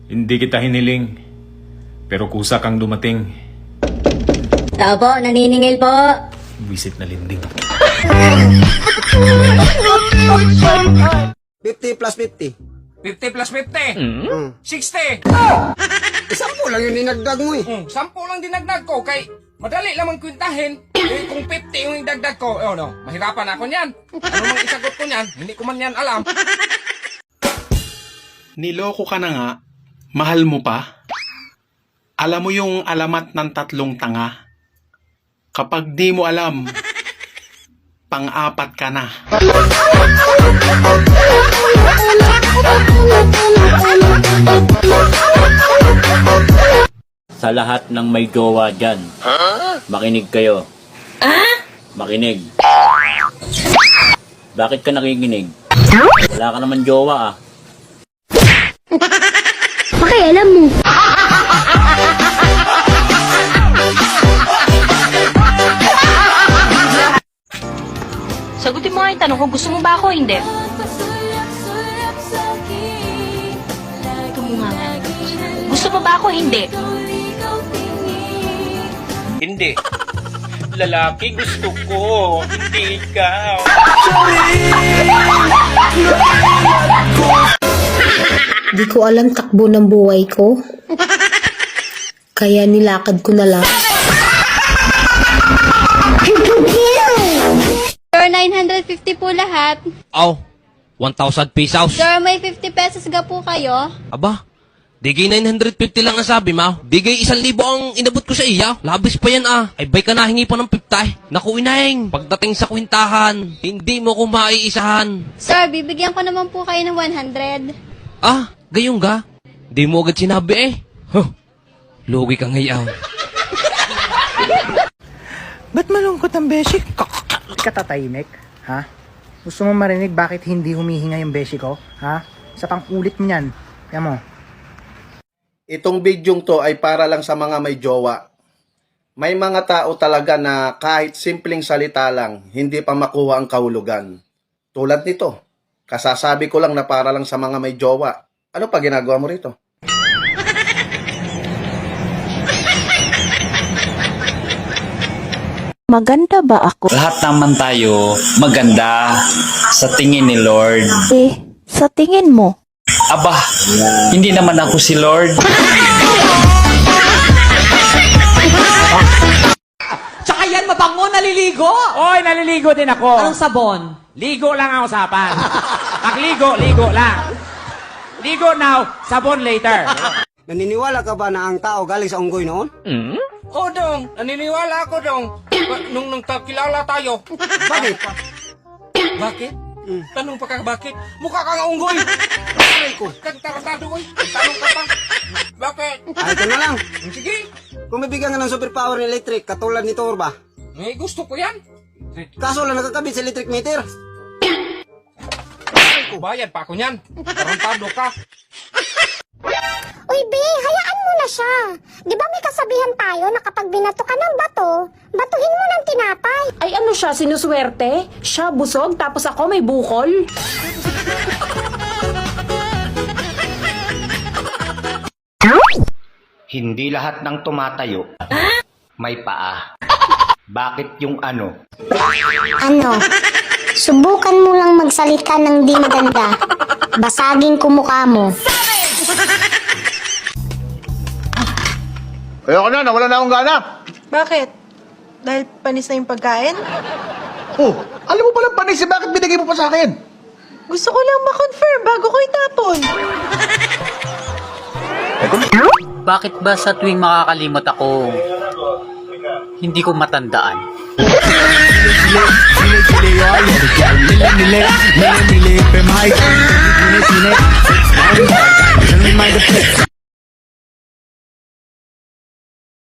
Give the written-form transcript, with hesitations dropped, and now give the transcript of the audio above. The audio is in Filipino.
Hindi kita hiniling, pero kusa kang dumating. Tao po, naniningil po. Visit na linding. 50 plus 50. 50 plus 50. 60. Isang po lang yung dinagdag mo eh. 10 lang dinagdag ko kay madali lamang kwintahin. Eh, kung 50 yung idagdag ko, mahirapan ako niyan. Ano mang isagot ko niyan, hindi ko man yan alam. Niloko ka na nga, mahal mo pa. Alam mo yung alamat ng 3 tanga. Kapag di mo alam, pang-4 ka na. Sa lahat ng may jowa dyan, makinig kayo. Makinig. Bakit ka nakikinig? Wala ka naman jowa ah. Pakialam mo. Sagutin mo nga yung tanong ko, gusto mo ba ako o hindi? Ito mo nga nga. Gusto mo ba ako o hindi? Hindi. Lalaki gusto ko, hindi ikaw. Di ko alam takbo ng buhay ko. Kaya nilakad ko na lang. Sir, 950 po lahat. Aw, 1,000 pesos. Sir, may 50 pesos ga po kayo. Aba, digay 950 lang ang sabi mo. Digay 1,000 ang inabot ko sa iya. Labis pa yan ah. Ay bay ka nahingi pa ng 50. Naku inahing, pagdating sa kwintahan, hindi mo ko maiisahan. Sir, bibigyan ko naman po kayo ng 100. Ah, gayong ga? Di mo agad sinabi eh. Huh, lugi ka ngayon. Ba't malungkot ang beshi? Katatahimik, ha? Gusto mo marinig bakit hindi humihinga yung beshi ko, ha? Sa pang-ulit mo yan. Yan mo. Itong bidyong to ay para lang sa mga may jowa. May mga tao talaga na kahit simpleng salita lang, hindi pa makuha ang kahulugan. Tulad nito, kasasabi ko lang na para lang sa mga may jowa. Ano pa ginagawa mo rito? Maganda ba ako? Lahat naman tayo maganda sa tingin ni Lord. Sa tingin mo? Aba, hindi naman ako si Lord. Tsaka yan, mabango, naliligo! Oy, naliligo din ako. Anong sabon? Ligo lang ang usapan. Pagligo, ligo lang. Ligo now, sabon later. Naniniwala ka ba na ang tao galing sa unggoy noon? Oo dong, naniniwala ako dong. Nung nagkakilala tayo. Bakit? Bakit? Tanong pa ka bakit? Mukha kang unggoy. Aray ko, kang tarantado oy. Tanong ka pa. Bakit? Ay, ito na lang. Sige, Kung mabigyan ka ng superpower ng electric, katulad ni Thor ba? may gusto ko yan. Kaso lang nakakabit sa electric meter. Bayad pa ako niyan. Tarantado ka. Uy, Be, hayaan mo na siya. Di ba may kasabihan tayo na kapag binato ka ng bato, batuhin mo ng tinapay. Ay ano siya, sinuswerte? Siya busog, tapos ako may bukol? Hindi lahat ng tumatayo may paa. Bakit yung ano? Ano? Subukan mo lang magsalita ng di maganda. Basagin ko mukha mo. Ayoko na, nawala na akong gana. Bakit? Dahil panis na yung pagkain? Oh, alam mo palang panis, bakit binigay mo pa sa akin? Gusto ko lang ma-confirm bago ko itapon. Bakit ba sa tuwing makakalimot ako, hindi ko matandaan?